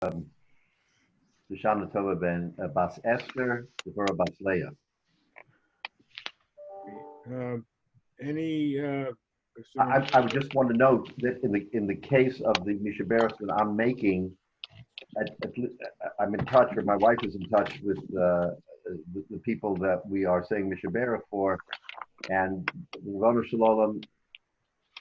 Shoshana Tova ben Bas Esther, Devorah Bas Leah. Any? I would just want to note that in the case of the Mishaberes that I'm making, I'm in touch, or my wife is in touch with the people that we are saying Mishabera for, and the Ravana Shalom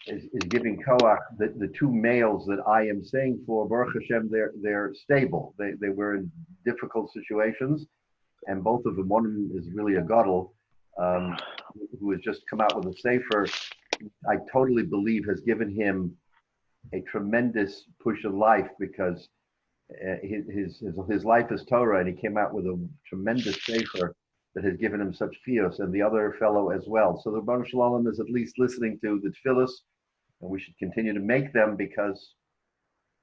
is giving Koach, the two males that I am saying for, Baruch Hashem, they're stable. They were in difficult situations, and both of them, one of them is really a gadol, who has just come out with a sefer, I totally believe has given him a tremendous push of life, because his life is Torah, and he came out with a tremendous sefer that has given him such fios, and the other fellow as well. So the Rebbeinu Shalom is at least listening to the tefillos, and we should continue to make them because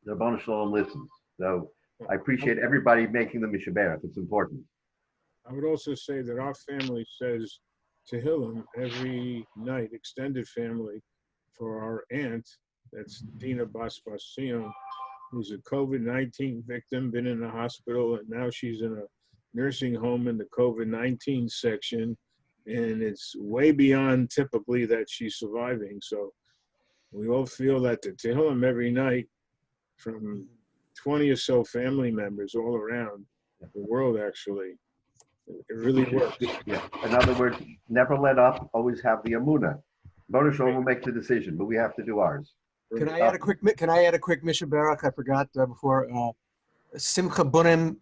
the Rebbeinu Shalom listens. So I appreciate everybody making the Mishaberach. It's important. I would also say that our family says Tehillim every night, extended family, for our aunt, that's Dina Bas Basion, who's a COVID-19 victim, been in the hospital, and now she's in a nursing home in the COVID-19 section, and it's way beyond typically that she's surviving. So we all feel that the Tehillim every night from 20 or so family members all around the world, actually, it really works. Yeah. In other words, never let up, always have the Amunah. Rebbeinu Shalom will make the decision, but we have to do ours. Can I add a quick Misha Barak? I forgot before. Simcha Bunim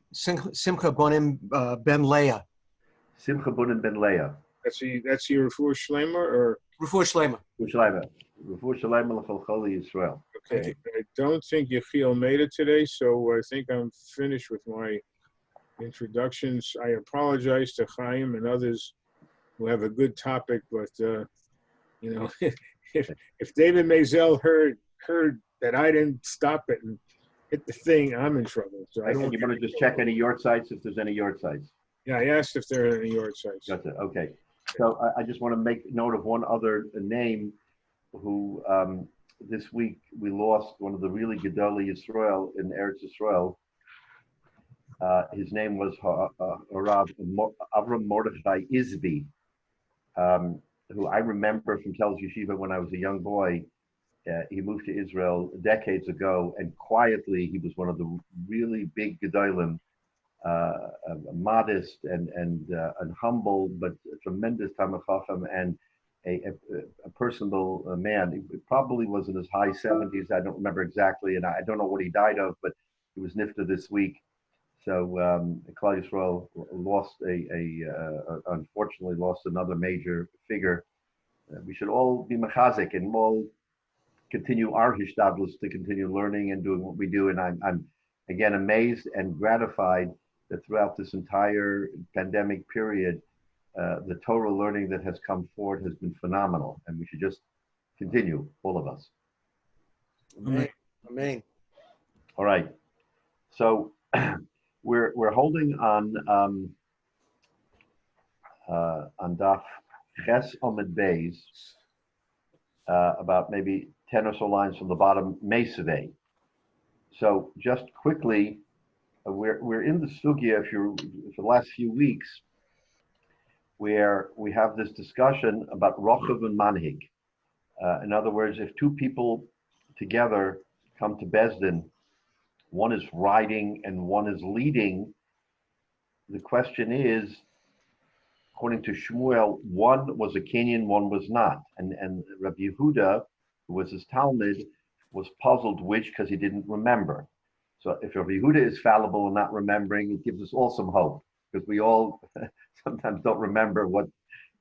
Ben Leah. Simcha Bunim Ben Leah. That's your Refuah Shlema or Refuah Shlema. Refuah Shlema l'chol choli Yisrael. Okay. I don't think Yechiel made it today, so I think I'm finished with my introductions. I apologize to Chaim and others who have a good topic, but if David Maisel heard that I didn't stop it and hit the thing, I'm in trouble. So you want to just check any yard sites if there's any yard sites. Yeah, I asked if there are any yard sites. That's it. Okay. So I just want to make note of one other name who this week we lost, one of the really Gedolei Yisrael in Eretz Yisrael. His name was Rav Avram Mordechai Izvi, who I remember from Telz Yeshiva when I was a young boy. He moved to Israel decades ago, and quietly he was one of the really big Gedolim, modest and humble, but a tremendous Talmid Chacham and a personal man. He probably was in his high 70s. I don't remember exactly, and I don't know what he died of, but he was nifta this week. So Klal Yisrael lost unfortunately lost another major figure. We should all be mechazik and all continue our hishtadlus to continue learning and doing what we do. And I'm again amazed and gratified that throughout this entire pandemic period, the Torah learning that has come forward has been phenomenal, and we should just continue, all of us. Amen. All right. So we're holding on Daf Ches Omid Beis, about maybe 10 or so lines from the bottom, Mesaveh. So just quickly, we're in the sugya for the last few weeks, where we have this discussion about Rochav and Manhig. In other words, if two people together come to Bezdin, one is riding and one is leading, the question is, according to Shmuel, one was a Kenyan, one was not. And Rabbi Yehuda, who was his Talmud, was puzzled which, because he didn't remember. So if Rabbi Yehuda is fallible and not remembering, it gives us all some hope, because we all sometimes don't remember what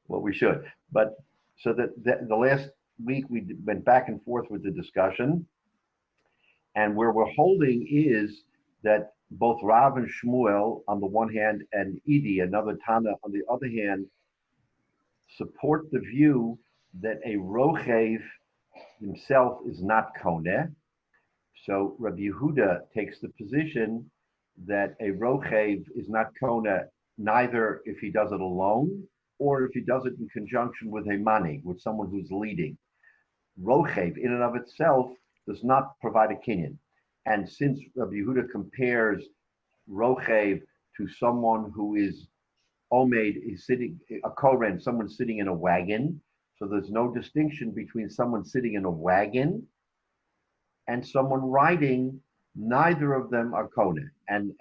we should. But so that the last week we went back and forth with the discussion, and where we're holding is that both Rav and Shmuel on the one hand and Idi, another Tana, on the other hand, support the view that a Rochev himself is not Koneh. So Rabbi Yehuda takes the position that a Rochev is not Koneh neither if he does it alone or if he does it in conjunction with a Mani, with someone who's leading. Rochev in and of itself does not provide a kinyan. And since Rabbi Yehuda compares Rochev to someone who is Omed, is sitting, a Koren, someone sitting in a wagon. So there's no distinction between someone sitting in a wagon and someone riding. Neither of them are Kohen. And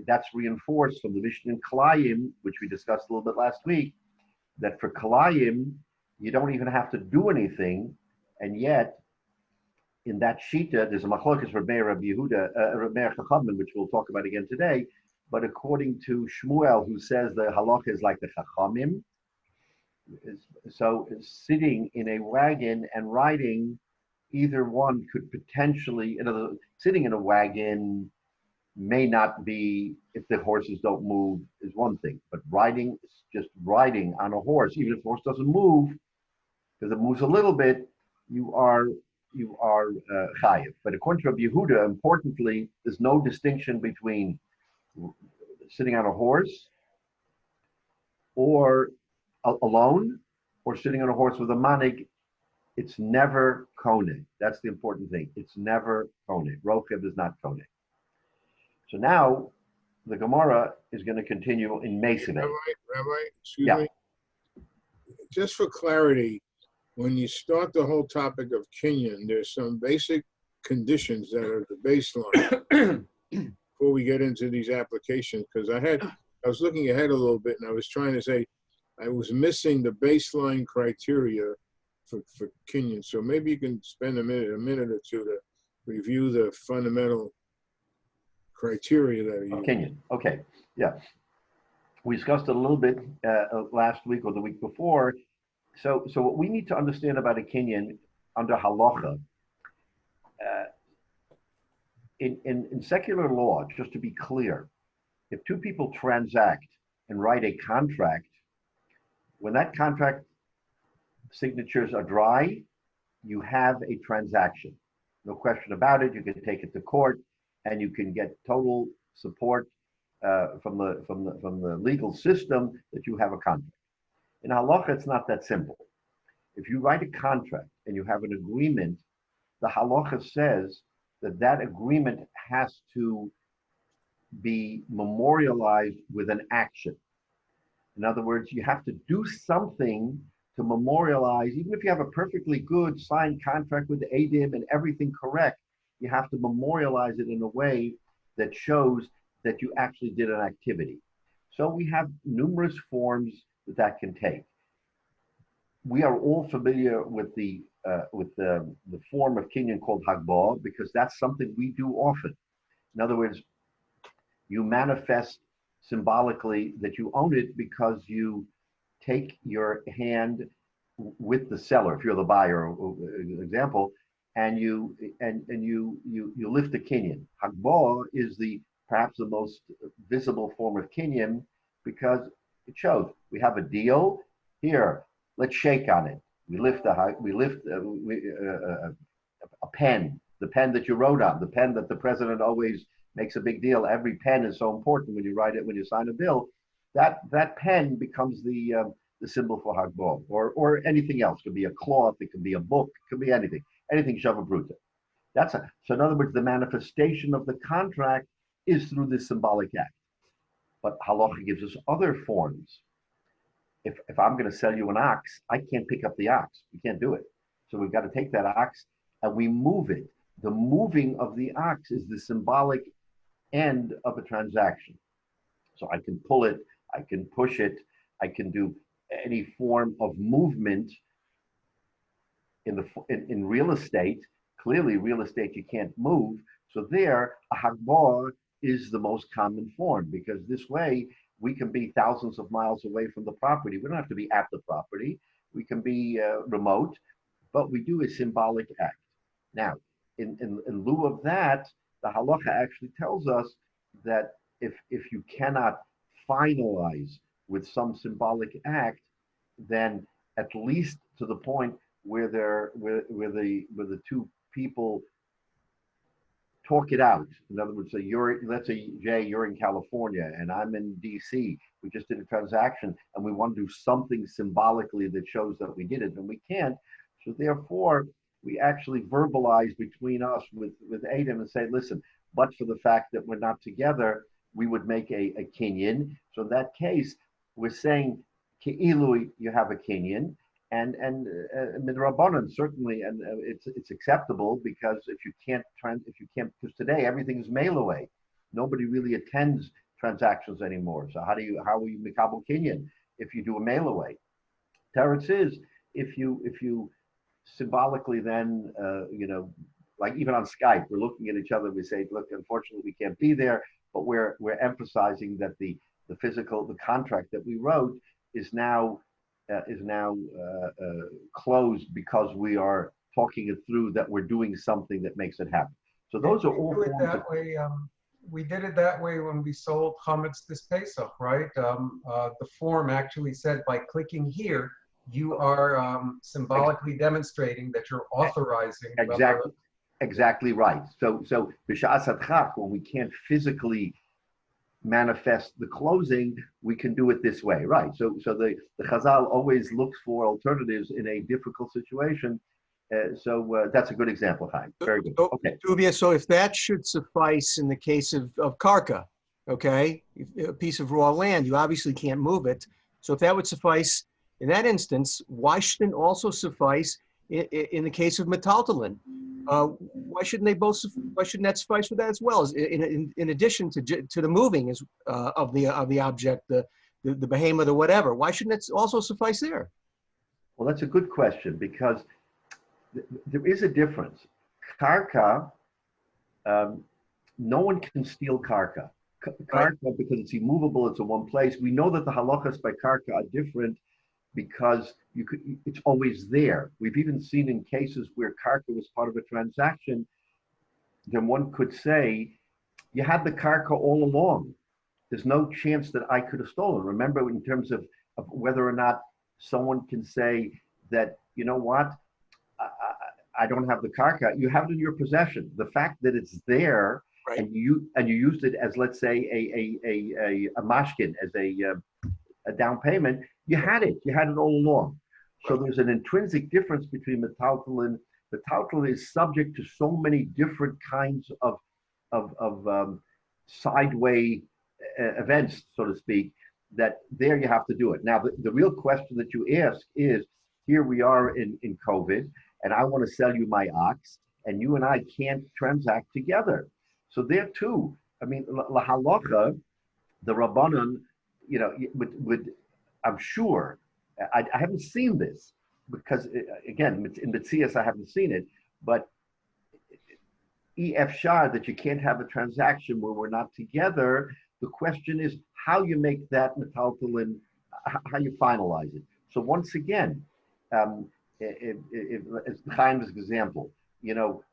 that's reinforced from the Mishnah in Kalayim, which we discussed a little bit last week, that for Kalayim, you don't even have to do anything. And yet, in that Shita, there's a Machlokas for Rabbi Yehuda, Rabbi Chachamim, which we'll talk about again today. But according to Shmuel, who says the halacha is like the Chachamim, so sitting in a wagon and riding, either one could potentially, sitting in a wagon may not be, if the horses don't move, is one thing. But riding, just riding on a horse, even if the horse doesn't move, because it moves a little bit, you are chayiv. But according to Rabbi Yehuda, importantly, there's no distinction between sitting on a horse or alone or sitting on a horse with a manig. It's never kone. That's the important thing. It's never kone. Rochev is not kone. So now the Gemara is going to continue in Mesiveh. Rabbi, excuse me. Just for clarity, when you start the whole topic of Kinyan, there's some basic conditions that are the baseline before we get into these applications. Because I was looking ahead a little bit, and I was trying to say I was missing the baseline criteria for Kinyan. So maybe you can spend a minute or two to review the fundamental criteria that are used. Kinyan. Okay. Yeah. We discussed it a little bit last week or the week before. So what we need to understand about a Kinyan under halacha, in secular law, just to be clear, if two people transact and write a contract, when that contract signatures are dry, you have a transaction. No question about it. You can take it to court, and you can get total support from the legal system that you have a contract. In halacha, it's not that simple. If you write a contract and you have an agreement, the halacha says that that agreement has to be memorialized with an action. In other words, you have to do something to memorialize, even if you have a perfectly good signed contract with the ADIM and everything correct, you have to memorialize it in a way that shows that you actually did an activity. So we have numerous forms that can take. We are all familiar with the form of Kinyan called Hagbah, because that's something we do often. In other words, you manifest symbolically that you own it because you take your hand with the seller, if you're the buyer, example, and you lift the Kinyan. Hagbah is perhaps the most visible form of Kinyan because it shows we have a deal here. Let's shake on it. We lift a pen, the pen that you wrote on, the pen that the president always makes a big deal. Every pen is so important when you write it, when you sign a bill. That pen becomes the symbol for Hagbah, or anything else. It could be a cloth, it could be a book, it could be anything Shava Bruta. So in other words, the manifestation of the contract is through this symbolic act. But halacha gives us other forms. If I'm going to sell you an ox, I can't pick up the ox. We can't do it. So we've got to take that ox and we move it. The moving of the ox is the symbolic end of a transaction. So I can pull it, I can push it, I can do any form of movement. In real estate, clearly real estate you can't move. So there, a hagbah is the most common form, because this way we can be thousands of miles away from the property. We don't have to be at the property. We can be remote, but we do a symbolic act. Now, in lieu of that, the halacha actually tells us that if you cannot finalize with some symbolic act, then at least to the point where the two people talk it out. In other words, let's say Jay, you're in California and I'm in DC. We just did a transaction and we want to do something symbolically that shows that we did it, and we can't. So therefore, we actually verbalize between us with Adam and say, listen, but for the fact that we're not together, we would make a kinyan. So in that case, we're saying Ke'ilu, you have a kinyan, and midrabanan certainly, and it's acceptable because if you can't because today everything is mail away, nobody really attends transactions anymore. So how are you mikabel kinyan if you do a mail away? Teretz is if you symbolically then like even on Skype, we're looking at each other. We say, look, unfortunately, we can't be there, but we're emphasizing that the contract that we wrote is now closed because we are talking it through that we're doing something that makes it happen. So those are all forms of. We did it that way when we sold chametz this Pesach, right? The form actually said by clicking here, you are symbolically demonstrating that you're authorizing. Exactly right. So b'sha'as hadchak, when we can't physically manifest the closing, we can do it this way, right? So the Chazal always looks for alternatives in a difficult situation. So that's a good example, Chaim. Very good. Okay. Tuvia, so if that should suffice in the case of karka, okay, a piece of raw land, you obviously can't move it. So if that would suffice in that instance, why shouldn't it also suffice in the case of metaltalin? Why shouldn't that suffice for that as well? In addition to the moving of the object, the behemoth or whatever, why shouldn't it also suffice there? Well, that's a good question because there is a difference. Karka, no one can steal karka. Karka, because it's immovable, it's in one place. We know that the halachas by karka are different because it's always there. We've even seen in cases where karka was part of a transaction, then one could say, you had the karka all along. There's no chance that I could have stolen. Remember, in terms of whether or not someone can say that, you know what, I don't have the karka, you have it in your possession. The fact that it's there, right, and you used it as, let's say, a mashkin, as a down payment, you had it all along. So there's an intrinsic difference between metaltalin. Metaltalin is subject to so many different kinds of sideway events, so to speak, that there you have to do it. Now, the real question that you ask is, here we are in COVID, and I want to sell you my ox, and you and I can't transact together. So there too, I mean, la halacha, the Rabbanan, would I'm sure, I haven't seen this, because again, in Metzias I haven't seen it, but efshar that you can't have a transaction where we're not together. The question is how you make that metaltalin, how you finalize it. So once again, as Chaim's example,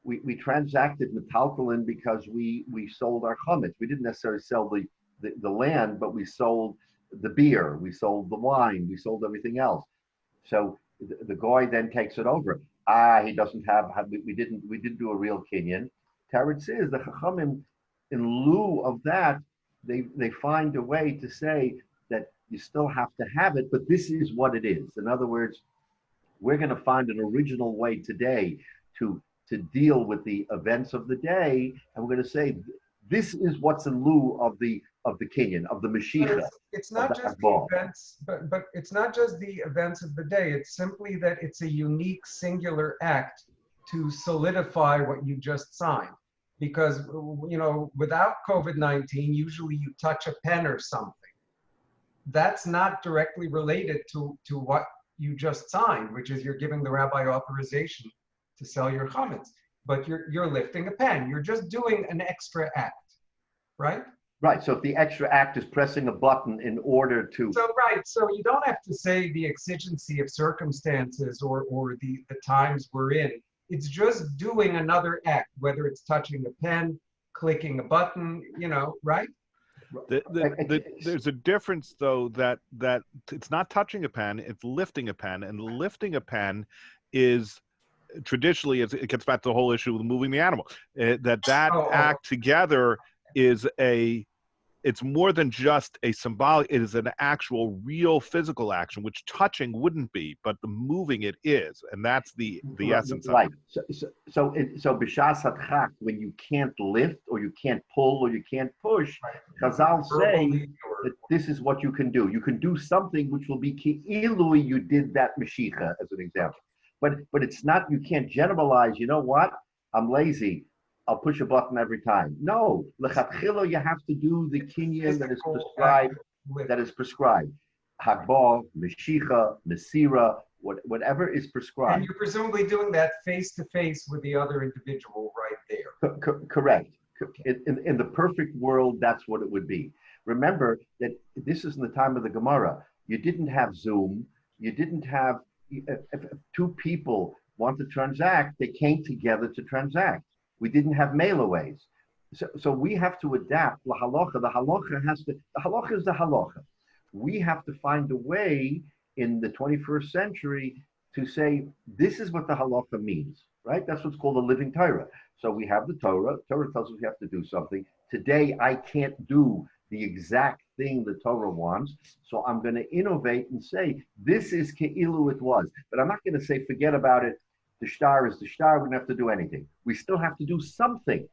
we transacted metaltalin because we sold our chametz. We didn't necessarily sell the land, but we sold the beer, we sold the wine, we sold everything else. So the goy then takes it over. He doesn't have. We didn't do a real kinyan. Teretz says the chachamim, in lieu of that, they find a way to say that you still have to have it, but this is what it is. In other words, we're going to find an original way today to deal with the events of the day, and we're going to say this is what's in lieu of the kinyan, of the Mashiach. It's not just the events, but it's not just the events of the day. It's simply that it's a unique, singular act to solidify what you just signed. Because, without COVID-19, usually you touch a pen or something. That's not directly related to what you just signed, which is you're giving the rabbi authorization to sell your chametz. But you're lifting a pen. You're just doing an extra act, right? Right. So if the extra act is pressing a button in order to. So you don't have to say the exigency of circumstances or the times we're in. It's just doing another act, whether it's touching a pen, clicking a button, right? There's a difference, though, that it's not touching a pen, it's lifting a pen, and lifting a pen is traditionally, it gets back to the whole issue of moving the animal. That act together is a it's more than just a symbolic, it is an actual real physical action, which touching wouldn't be, but the moving it is. And that's the essence of Right. it. So b'shas hadchak, when you can't lift or you can't pull or you can't push, Right. Chazal say Verbally or- that this is what you can do. You can do something which will be ki'ilu you did that meshicha, as an example. But it's not, you can't generalize, you know what? I'm lazy. I'll push a button every time. No, lechatchila, you have to do the kinyan that is Physical prescribed. act with- That is prescribed. Hagbah, meshicha, mesira, whatever is And prescribed. you're presumably doing that face to face with the other individual right there. Correct. In the perfect world, that's what it would be. Remember that this is in the time of the Gemara. You didn't have Zoom. You didn't have, if two people want to transact, they came together to transact. We didn't have mailaways. So we have to adapt la halacha. The halacha is the halacha. We have to find a way in the 21st century to say, this is what the halacha means, right? That's what's called a living Torah. So we have the Torah. Torah tells us we have to do something. Today, I can't do the exact thing the Torah wants. So I'm going to innovate and say, this is ke'ilu it was. But I'm not going to say, forget about it. The shtar is the shtar. We don't have to do anything. We still have to do something.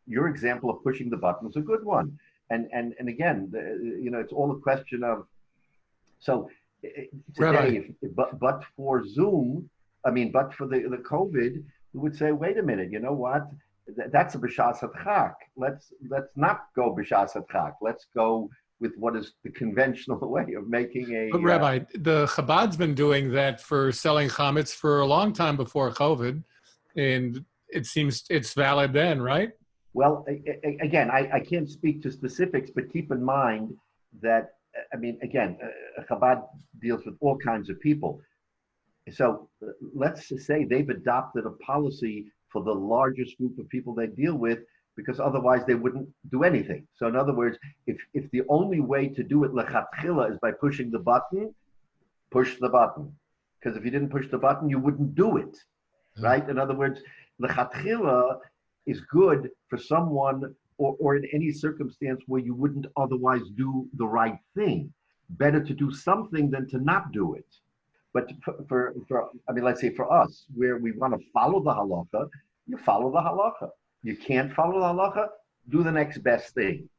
Your example of pushing the button is a good one. And again, it's all a question of, so today, but for Zoom, but for the COVID, we would say, wait a minute, you know what? That's a b'shas hadchak. Let's not go b'shas hadchak. Let's go with what is the conventional way of making a. But Rabbi, the Chabad's been doing that for selling chametz for a long time before COVID, and it seems it's valid then, right? Well, again, I can't speak to specifics, but keep in mind that, Chabad deals with all kinds of people. So let's say they've adopted a policy for the largest group of people they deal with, because otherwise they wouldn't do anything. So in other words, if the only way to do it lechatchila is by pushing the button, push the button. Because if you didn't push the button, you wouldn't do it, right? In other words, lechatchila is good for someone or in any circumstance where you wouldn't otherwise do the right thing. Better to do something than to not do it. But let's say for us, where we want to follow the halacha, you follow the halacha. You can't follow the halacha, do the next best thing.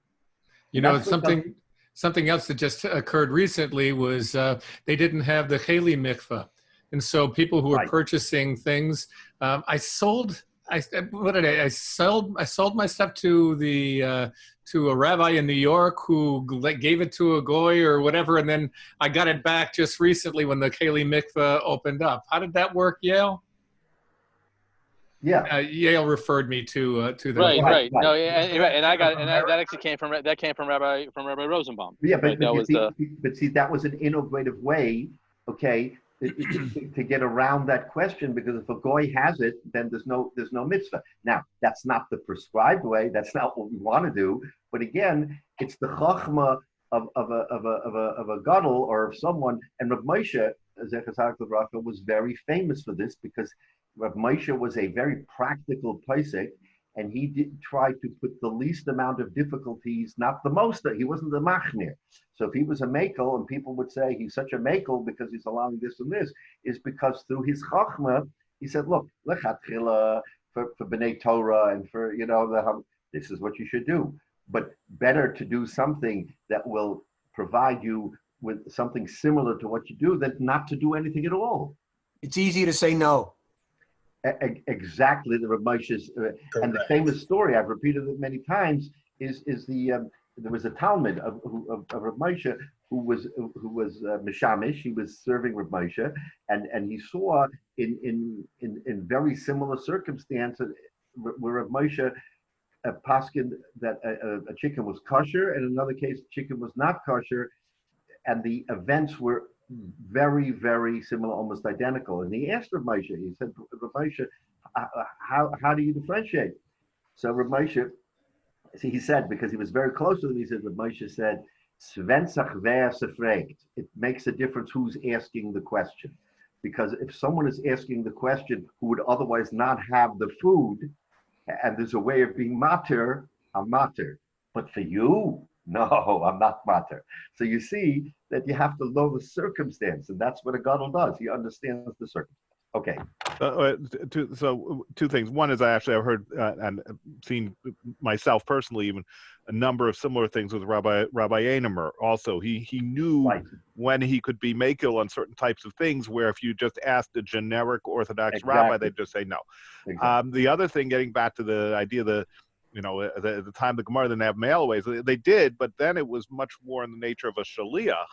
Something else that just occurred recently was they didn't have the Cheli mikveh. And so people who were purchasing things, I sold my stuff to a rabbi in New York who gave it to a goy or whatever, and then I got it back just recently when the Cheli mikveh opened up. How did that work, Yale? Yeah, Yale referred me to the right. No, and that actually came from Rabbi Rosenbaum. Yeah, but Right? see, that was an innovative way, okay, to get around that question, because if a goy has it, then there's no mitzvah. Now, that's not the prescribed way. That's not what we want to do. But again, it's the chachma of a gadol or of someone. And Rav Moshe was very famous for this, because Rav Moshe was a very practical posek, and he did try to put the least amount of difficulties, not the most. He wasn't the machmir. So if he was a makel, and people would say he's such a makel because he's allowing this and this, is because through his chachma, he said, look, lechatchila for b'nei Torah and for, this is what you should do. But better to do something that will provide you with something similar to what you do than not to do anything at all. It's easy to say no. Exactly, the Rav Moshe's, and the famous story, I've repeated it many times, is there was a Talmud of Rav Moshe who was Mishamish. He was serving Rav Moshe, and he saw in very similar circumstances where Rav Moshe paskined that a chicken was kosher, and in another case, chicken was not kosher, and the events were very, very similar, almost identical. And he asked Rav Moshe, he said, Rav Moshe, how do you differentiate? So Rav Moshe, he said, because he was very close to him, he said, Rav Moshe said, it makes a difference who's asking the question. Because if someone is asking the question who would otherwise not have the food, and there's a way of being mater, I'm mater. But for you, No, I'm not matter. So you see that you have to know the circumstance, and that's what a gadol does. He understands the circumstance. Okay. Two things. One is I've heard and seen myself personally even a number of similar things with Rabbi Einemer. Also, he knew Right. when he could be makil on certain types of things. Where if you just asked a generic Orthodox Exactly. rabbi, they'd just say no. Exactly. The other thing, getting back to the idea that the time the Gemara didn't have mail ways, they did, but then it was much more in the nature of a shaliach.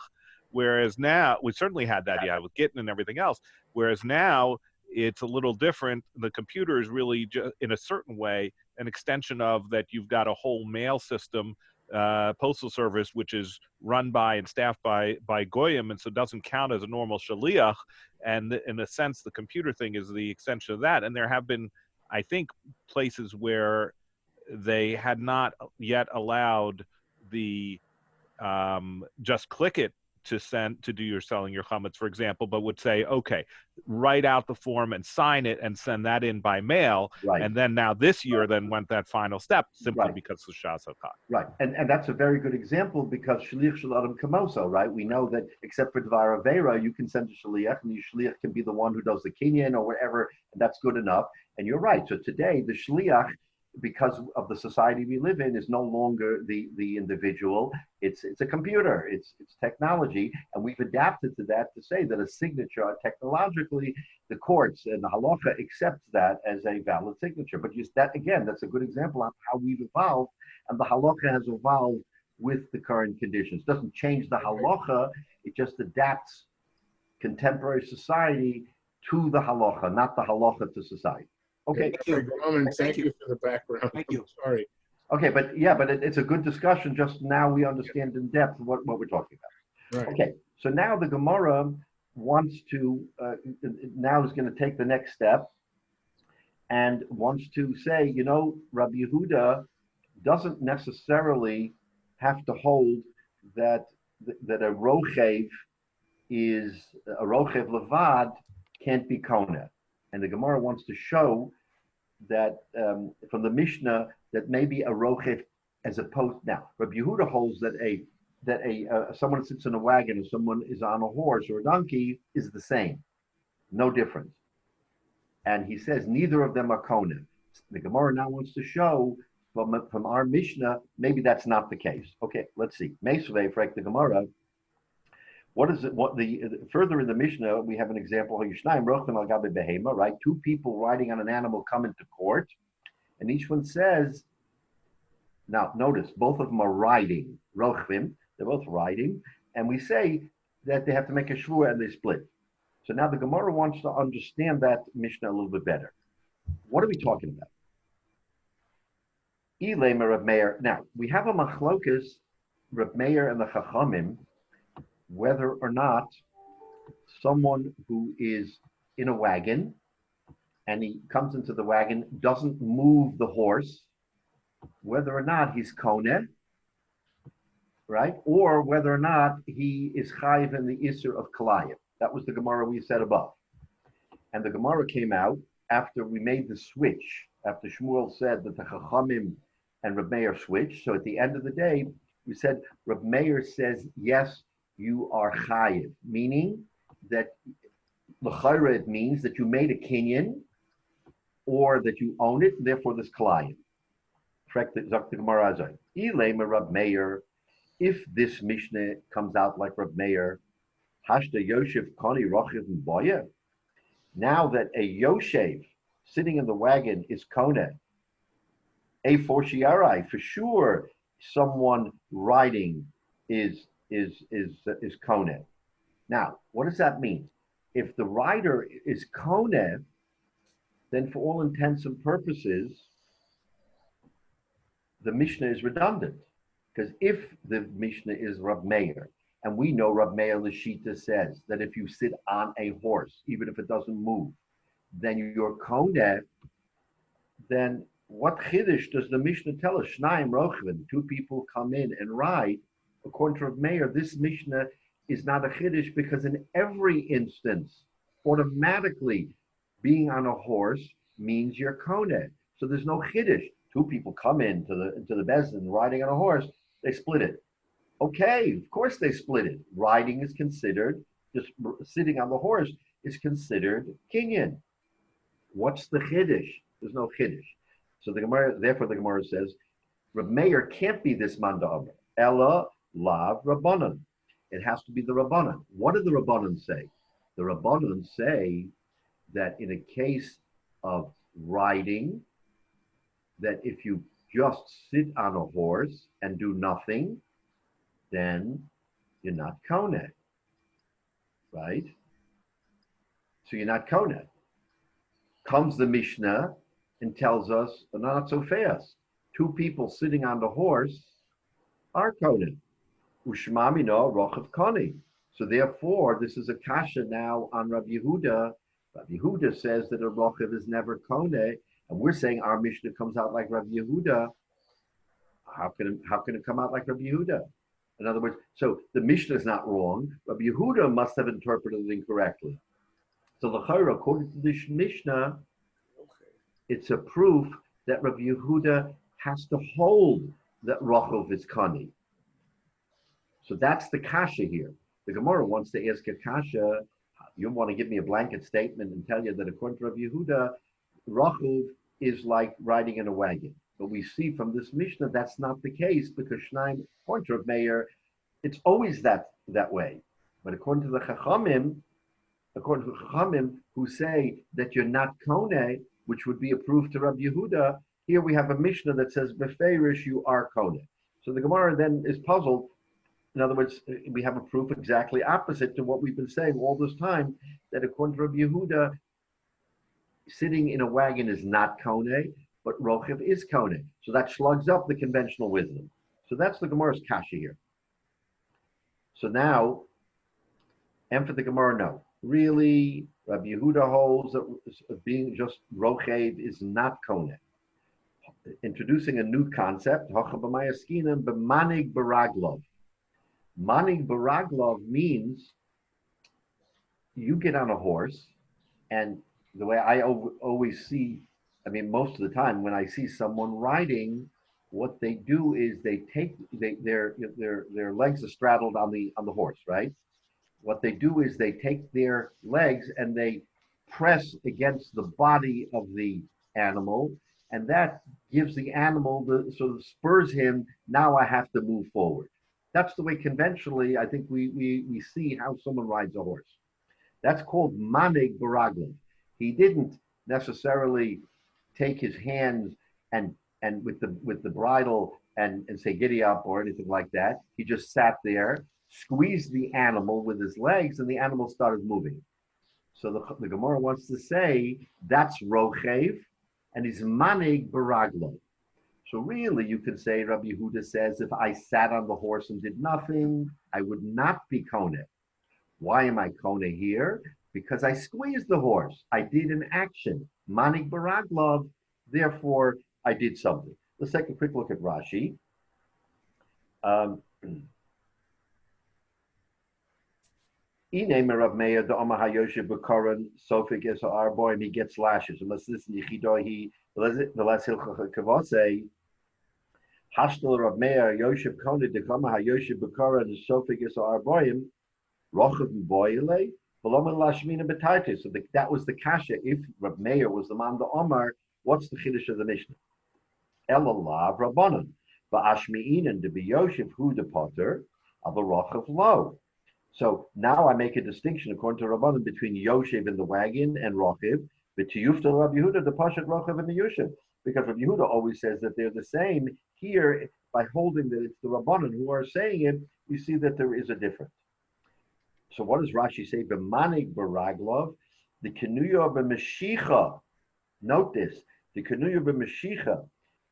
Whereas now, we certainly had that, with Gittin and everything else. Whereas now, it's a little different. The computer is really, in a certain way, an extension of that. You've got a whole mail system, postal service, which is run by and staffed by goyim, and so doesn't count as a normal shaliach. And in a sense, the computer thing is the extension of that. And there have been, I think, places where they had not yet allowed the just click it to do your selling your chametz, for example, but would say, okay, write out the form and sign it and send that in by mail. Right. And then now this year then went that final step simply because of Shas HaKat. Right. And that's a very good example because shliach shel adam kamoso, right? We know that except for dvar avera, you can send a shliach, and the shliach can be the one who does the kinyan or whatever, and that's good enough. And you're right. So today, the shliach, because of the society we live in, is no longer the individual. It's a computer. It's technology, and we've adapted to that to say that a signature, technologically, the courts and the halacha accepts that as a valid signature. But just that again, that's a good example of how we've evolved, and the halacha has evolved with the current conditions. It doesn't change the halacha; it just adapts contemporary society to the halacha, not the halacha to society. Okay. Thank you for the background. Thank you. Sorry. Okay, but it's a good discussion. Just now we understand in depth what we're talking about. Right. Okay, so now the Gemara wants to now is going to take the next step and wants to say, Rabbi Yehuda doesn't necessarily have to hold that a rochev levad can't be kona. And the Gemara wants to show that from the Mishnah that maybe a rochev, as opposed now, Rabbi Yehuda holds that someone sits in a wagon or someone is on a horse or a donkey is the same, no difference. And he says neither of them are kona. The Gemara now wants to show from our Mishnah maybe that's not the case. Okay, let's see. Meisvei frek the Gemara. What is it? Further in the Mishnah, we have an example. Right? Two people riding on an animal come into court, and each one says, now notice, both of them are riding. Rochvim, they're both riding, and we say that they have to make a shvua and they split. So now the Gemara wants to understand that Mishnah a little bit better. What are we talking about? Reb Meir. Now, we have a machlokas, Reb Meir and the Chachamim, whether or not someone who is in a wagon and he comes into the wagon, doesn't move the horse, whether or not he's koneh, right? Or whether or not he is chayiv in the isser of kalayim. That was the Gemara we said above. And the Gemara came out after we made the switch, after Shmuel said that the Chachamim and Reb Meir switched. So at the end of the day, we said Reb Meir says, yes, you are chayiv, meaning that l'chayra it means that you made a kinyan or that you own it, and therefore this kalayim. Reb Meir, if this Mishnah comes out like Reb Meir, hashda yoshev koni rochiv boya. Now that a yoshev sitting in the wagon is koneh, a for shiarai, for sure, someone riding is koneh. Now, what does that mean? If the rider is koneh, then for all intents and purposes, the Mishnah is redundant. Because if the Mishnah is Rab Meir, and we know Rab Meir Lashita says that if you sit on a horse, even if it doesn't move, then you're koneh, then what chiddush does the Mishnah tell us? Shnayim rochvin, two people come in and ride. According to Rab Meir, this Mishnah is not a chiddush because in every instance, automatically being on a horse means you're koneh. So there's no chiddush. Two people come into the bezdin riding on a horse. They split it. Okay, of course they split it. Riding is considered, just sitting on the horse is considered kinyan. What's the chiddush? There's no chiddush. So the Gemara, therefore the Gemara says, Reb Meir can't be this man da'amr. Ella lav rabbanon. It has to be the rabbanon. What did the rabbanon say? The rabbanon say that in a case of riding, that if you just sit on a horse and do nothing, then you're not koneh, right? So you're not koneh. Comes the Mishnah and tells us, not so fast. Two people sitting on the horse are koneh. Ushmami no rochav koni. So therefore, this is a kasha now on Rabbi Yehuda. Rabbi Yehuda says that a rochav is never koneh, and we're saying our Mishnah comes out like Rabbi Yehuda. How can it come out like Rabbi Yehuda? In other words, so the Mishnah is not wrong. Rabbi Yehuda must have interpreted it incorrectly. So l'chayra, according to this Mishnah, it's a proof that Rabbi Yehuda has to hold that rochav is kani. So that's the kasha here. The Gemara wants to ask a kasha. You want to give me a blanket statement and tell you that according to Rabbi Yehuda, rochav is like riding in a wagon. But we see from this Mishnah that's not the case because Shnaim, according to Reb Meir, it's always that way. But according to the Chachamim, who say that you're not koneh, which would be a proof to Rabbi Yehuda, here we have a Mishnah that says beferish you are koneh. So the Gemara then is puzzled. In other words, we have a proof exactly opposite to what we've been saying all this time, that according to Rabbi Yehuda, sitting in a wagon is not koneh, but rochav is koneh. So that slugs up the conventional wisdom. So that's the Gemara's kasha here. So now, and for the Gemara, no. Really, Rabbi Yehuda holds that being just rochav is not koneh. Introducing a new concept, hachabamayaskinim b'manig baraglov. Manig baraglov means you get on a horse, and the way I always see, I mean, most of the time when I see someone riding, what they do is they take their legs are straddled on the horse, right? What they do is they take their legs and they press against the body of the animal, and that gives the animal the sort of spurs him. Now I have to move forward. That's the way conventionally I think we see how someone rides a horse. That's called manig baraglov. He didn't necessarily take his hands and with the bridle and say giddy up or anything like that. He just sat there, squeezed the animal with his legs, and the animal started moving. So the Gemara wants to say that's rochev, and he's manig baraglov. So really, you could say Rabbi Yehuda says, if I sat on the horse and did nothing, I would not be koneh. Why am I koneh here? Because I squeezed the horse. I did an action. Manig baraglov, therefore I did something. Let's take a quick look at Rashi. Rav Meir the Omar Hayoshe B'Koran Sofik is our boy, and he gets lashes. Unless this Yichidoi the last hilchach kavase. Hashtel Rav Meir Yosef Koned the Omar Hayoshe B'Koran Sofik is our boy, Rochav Boyle. So that was the kasha. If Rav Meir was the man the Omar, what's the chiddush of the Mishnah? Elalav Rabbanon, Ba'ashmi'inen to be Yosef who the potter of a Rochav lo. So now I make a distinction according to Rabbanon between Yosef in the wagon and Rochav, but to Yufta Rabbi Yehuda the Pashat Rochav and the Yosef, because Rabbi Yehuda always says that they're the same. Here, by holding that it's the Rabbanon who are saying it, you see that there is a difference. So what does Rashi say? B'manig baraglov, the kenuya b'meshicha. Note this: the kenuya b'meshicha.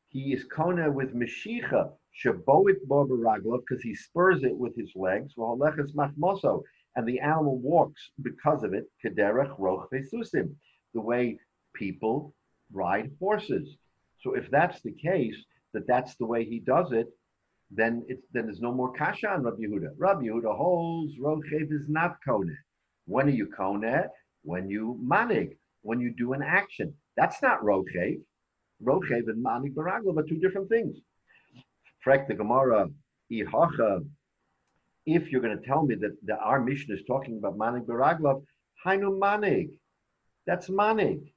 He is koneh with meshicha. Shaboit bo baraglov, because he spurs it with his legs. V'holeches machmoso, and the animal walks because of it. Kederech roch vesusim, the way people ride horses. So if that's the case, that's the way he does it, then there's no more kasha on Rabbi Yehuda. Rabbi Yehuda holds rochev is not koneh. When are you koneh? When you manig, when you do an action. That's not rochev. Rochev and manig baragla are two different things. Frek the Gemara, If you're going to tell me that our mission is talking about manig beraglov, hainu manig. That's manig,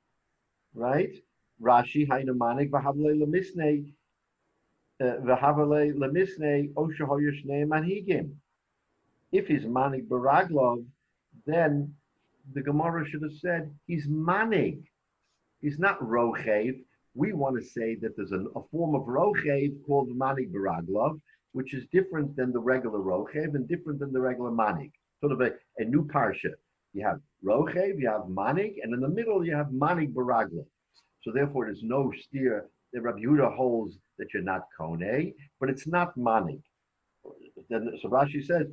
right? Rashi hainu manig v'havle lemisnei v'havle lemisnei oshahoyer shnei manhigim. If he's manig beraglov, then the Gemara should have said he's manig. He's not rochev. We want to say that there's a form of rochev called manig beraglov, which is different than the regular rochev and different than the regular manig. Sort of a new parsha. You have rochev, you have manig, and in the middle you have manig beraglov. So therefore, there's no steer that Rabbi Yehuda holds that you're not koneh, but it's not manig. Then so Rashi says,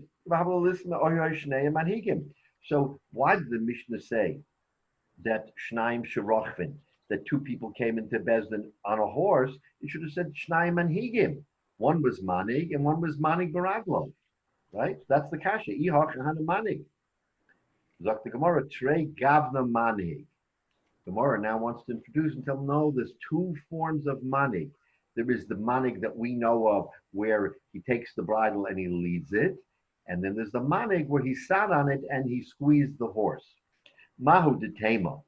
so why did the Mishnah say that Shnaim Sherochvin, that two people came into Bezdin on a horse? It should have said Shnaim Manhigim. One was Manig and one was Manig Baraglov. Right? That's the kasha. Ihach and Manig. Zok the Gemara, Trey Gavna Manig. Gemara now wants to introduce and tell them, no, there's two forms of Manig. There is the Manig that we know of where he takes the bridle and he leads it. And then there's the manig where he sat on it and he squeezed the horse. Mahu detema.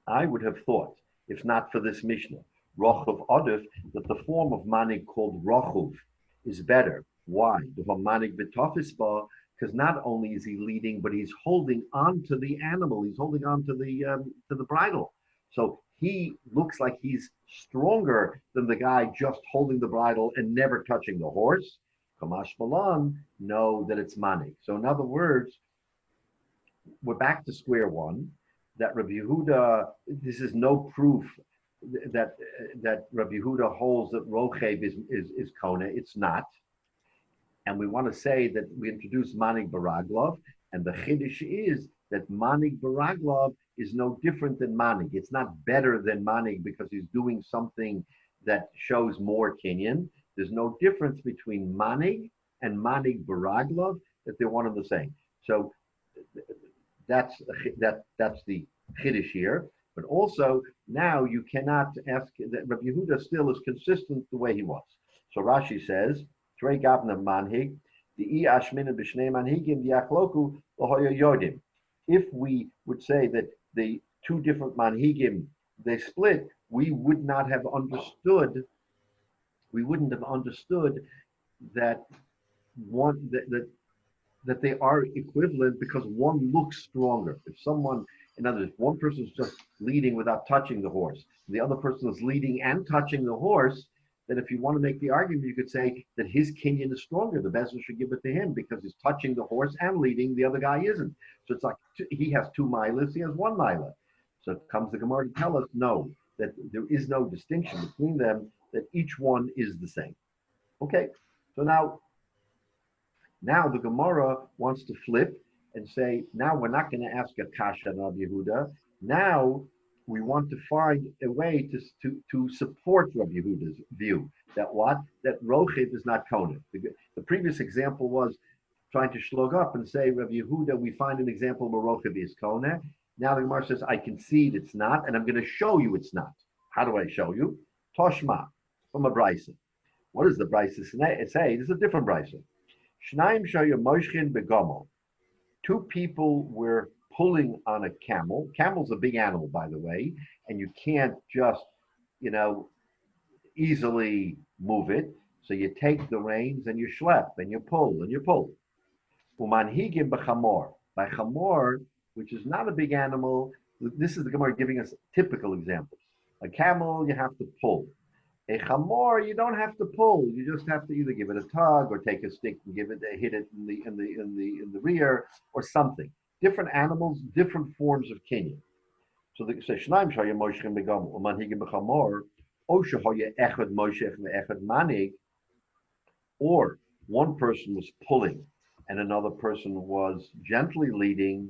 I would have thought, if not for this Mishnah, Rochuv Odif, that the form of manig called Rochuv is better. Why? The manig b'tofisba, because not only is he leading, but he's holding on to the animal. He's holding on to the bridle. So he looks like he's stronger than the guy just holding the bridle and never touching the horse. Kamash Malan know that it's manig. So in other words, we're back to square one. That Rabbi Yehuda, this is no proof that Rabbi Yehuda holds that rochev is kona. It's not. And we want to say that we introduce manig baraglov, and the chiddush is that manig baraglov is no different than manig. It's not better than manig because he's doing something that shows more kinyan. There's no difference between manig and manig baraglov, that they're one and the same. So that's the chiddush here. But also now you cannot ask that Rabbi Yehuda still is consistent the way he was. So Rashi says, Trei gavna manhig, the ashmina b'shnei manhigim diachloku l'hoya yodim. If we would say that the two different manhigim they split, we would not have understood. We wouldn't have understood that one that they are equivalent because one looks stronger. If someone, in other words, one person is just leading without touching the horse, the other person is leading and touching the horse, then if you want to make the argument, you could say that his kinyan is stronger. The Bezdin should give it to him because he's touching the horse and leading, the other guy isn't. So it's like he has 2 milas, he has 1 mila. So it comes the Gemara to tell us, no, that there is no distinction between them, that each one is the same. Okay, so now the Gemara wants to flip and say, now we're not going to ask a kasha on Rabbi Yehuda. Now we want to find a way to support Rabbi Yehuda's view that what? That rochev is not kona. The previous example was trying to shlog up and say, Rabbi Yehuda, we find an example where rochev is kona. Now the Gemara says, I concede it's not, and I'm going to show you it's not. How do I show you? Toshma, from a brisa. What does the brisa say? This is a different brisa. Shnaim shaya moshchin begomel. 2 people were pulling on a camel. Camel's a big animal, by the way, and you can't just, easily move it. So you take the reins and you schlep and you pull and you pull. Umanhigim b'chamor. By chamor, which is not a big animal, this is the Gemara giving us typical examples. A camel, you have to pull. A chamor, you don't have to pull. You just have to either give it a tug or take a stick and hit it in the rear or something. Different animals, different forms of kinyan. So the shnaim shaya moshchin begam umanhigim b'chamor, o shehoya echad moshech ve'echad manig, or one person was pulling and another person was gently leading.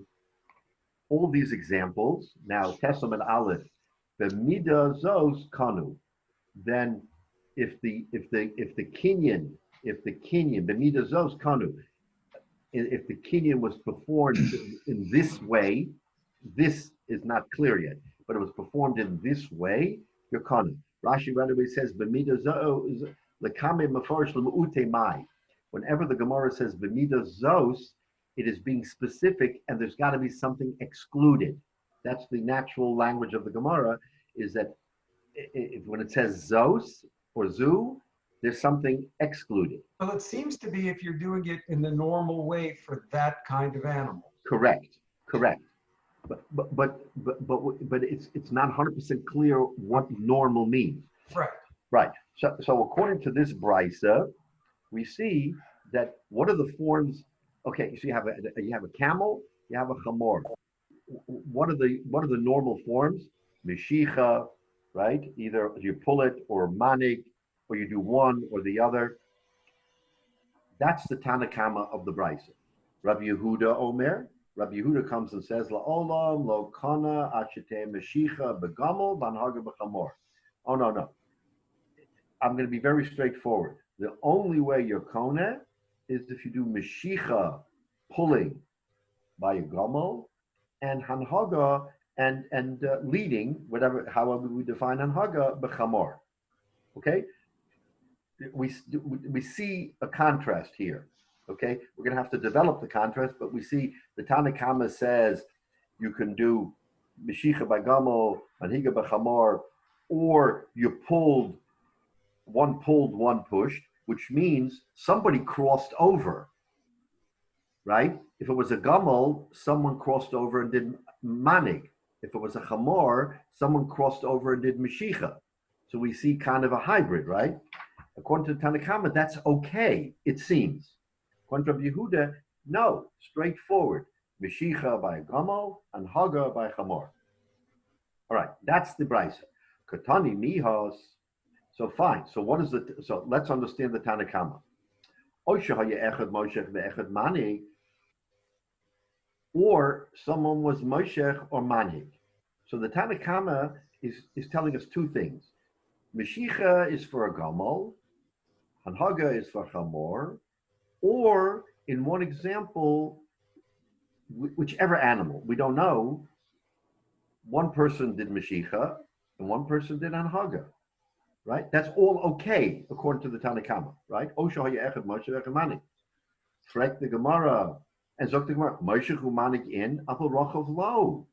All these examples now Tesam and Aleph, the midah zos kanu. Then if the kinyan b'midah zos kanu, if the kinyan was performed in this way, this is not clear yet, but it was performed in this way, you're kanu. Rashi right away says b'midah zos lekame mafarish l'mu'ute mai. Whenever the Gemara says b'midah zos, it is being specific, and there's got to be something excluded. That's the natural language of the Gemara, is that when it says zos or zu, there's something excluded. Well, it seems to be if you're doing it in the normal way for that kind of animal. Correct. But it's not 100% clear what normal means. Right. So according to this brisa, we see that what are the forms? Okay, so you have a camel, you have a chamor. What are the normal forms? Meshicha, right? Either you pull it, or manig, or you do one or the other. That's the Tanakama of the brisa. Rabbi Yehuda Omer. Rabbi Yehuda comes and says, La'olam lo kana achete meshicha begamol banhaga b'chamor. Oh, no. I'm going to be very straightforward. The only way you're kona is if you do meshicha, pulling by a gamol, and hanhaga and leading, however we define hanhaga, b'chamor. Okay? We see a contrast here. Okay, we're going to have to develop the contrast, but we see the Tanakama says you can do Meshicha by Gamol, Manhiga by Chamor, or you pulled, one pushed, which means somebody crossed over, right? If it was a Gamol, someone crossed over and did Manig. If it was a Chamor, someone crossed over and did Meshicha. So we see kind of a hybrid, right? According to the Tanakama, that's okay, it seems. According to Rabbi Yehuda, no, straightforward. Meshicha by Gamol and Haga by Chamor. All right, that's the brisa. Katani mihos. So fine. So what is the? So let's understand the Tanakama. Or someone was Moshech or Manhig. So the Tanakama is telling us two things. Meshicha is for a Gamol, and Haga is for Chamor. Or in one example, whichever animal, we don't know, one person did Meshicha and one person did Anhaga, right? That's all okay, according to the Tanakama, right? Osha ha'yechad Moshe v'echemani. Frek the Gemara, and Zok the Gemara, Moshe humanik in, apel rochov lo.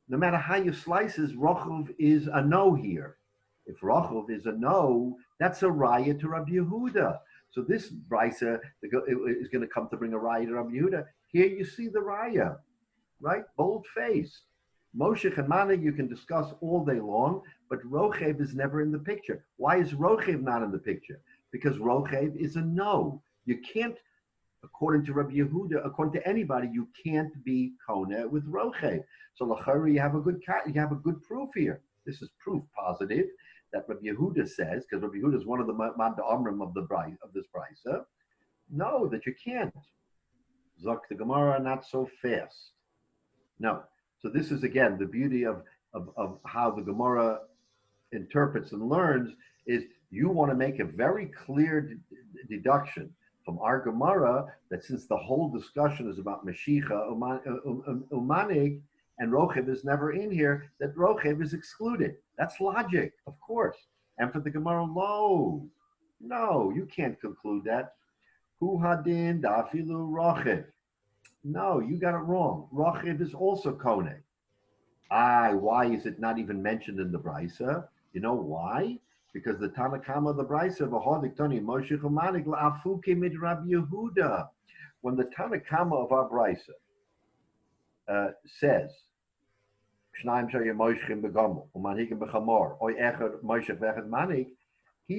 No matter how you slice it, rochov is a no here. If rochov is a no, that's a raya to Rabbi Yehuda. So this brisa is going to come to bring a raya to Rabbi Yehuda. Here you see the raya, right? Bold-faced. Moshe and Manig you can discuss all day long, but Rochev is never in the picture. Why is Rochev not in the picture? Because Rochev is a no. You can't, according to Rabbi Yehuda, according to anybody, you can't be Kona with Rochev. So Lachari, you have a good proof here. This is proof positive that Rabbi Yehuda says, because Rabbi Yehuda is one of the Manda Amrim of this brisa. No, that you can't. Zok the Gemara, not so fast. No. So this is again the beauty of how the Gemara interprets and learns is you want to make a very clear deduction from our Gemara that since the whole discussion is about Meshicha, Umanig, and Rochev is never in here, that Rochev is excluded. That's logic, of course. And for the Gemara, no, you can't conclude that. Hu hadin dafilu Rochev. No, you got it wrong. Rochev is also Kone. Why is it not even mentioned in the brisa? You know why? Because the Tanakama of the brisa, v'hodik toni Moshe chumanik la'afuke mid Rabbi Yehuda. When the Tanakama of our brisa says, he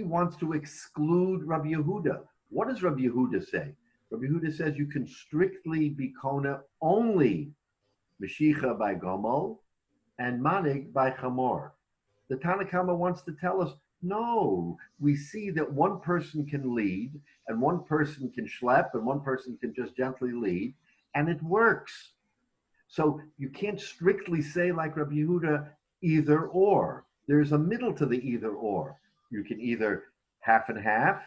wants to exclude Rabbi Yehuda. What does Rabbi Yehuda say? Rabbi Yehuda says you can strictly be Kona only Meshicha by Gomel and Manig by Chamor. The Tanakama wants to tell us, no, we see that one person can lead and one person can schlep and one person can just gently lead, and it works. So you can't strictly say like Rabbi Yehuda, either or. There's a middle to the either or. You can either half and half,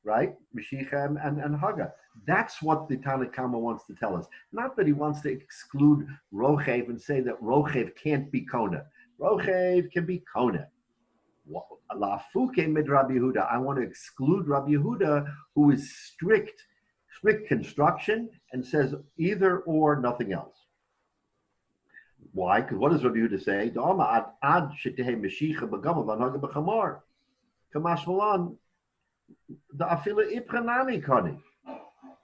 right? Meshicha and Haga. That's what the Tanakama wants to tell us. Not that he wants to exclude Rochev and say that Rochev can't be Kona. Rochev can be Kona. Lafuke mid Rabbi Yehuda. I want to exclude Rabbi Yehuda, who is strict construction and says either or, nothing else. Why? Because what does Rabbi Yehuda say?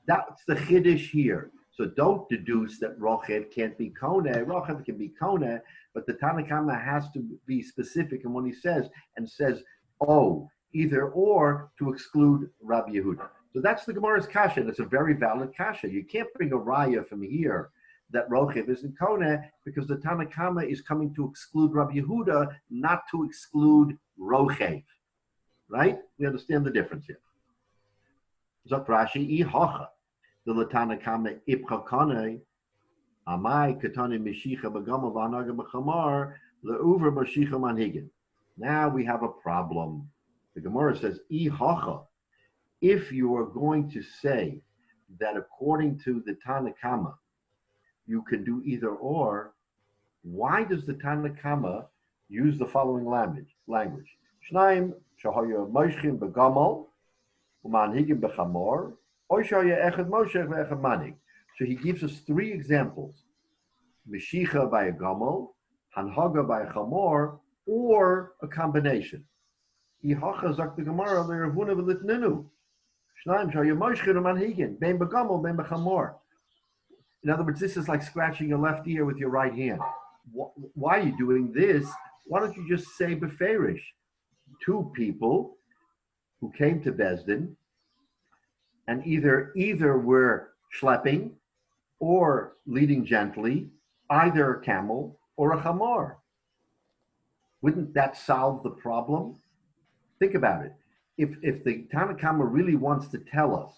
That's the chiddush here. So don't deduce that Rochev can't be Kone. Rochev can be Kone, but the Tanakama has to be specific in what he says, and says, oh, either or, to exclude Rabbi Yehuda. So that's the Gemara's kasha, and it's a very valid kasha. You can't bring a raya from here that Rochev isn't Kone, because the Tanakama is coming to exclude Rabbi Yehuda, not to exclude Rochev. Right? We understand the difference here. Zok Rashi, Ihocha. The Tanakama Ipcha Kane, Amai Katane Meshicha Bagama Vanaga Bachamar, Leuver Mashicha Manhigin. Now we have a problem. The Gemara says, Ihocha. If you are going to say that according to the Tanakama, you can do either or, why does the Tanakama use the following language? Shnaim Shahaya Moshchim Begamal, Umanhigim Bechamor, so he gives us three examples: Meshicha by a Gamal, Hanhaga by a Chamor, or a combination. In other words, this is like scratching your left ear with your right hand. Why are you doing this? Why don't you just say beferish? Two people who came to Bezdin, and either were schlepping or leading gently, either a camel or a chamor. Wouldn't that solve the problem? Think about it. If the Tanakama really wants to tell us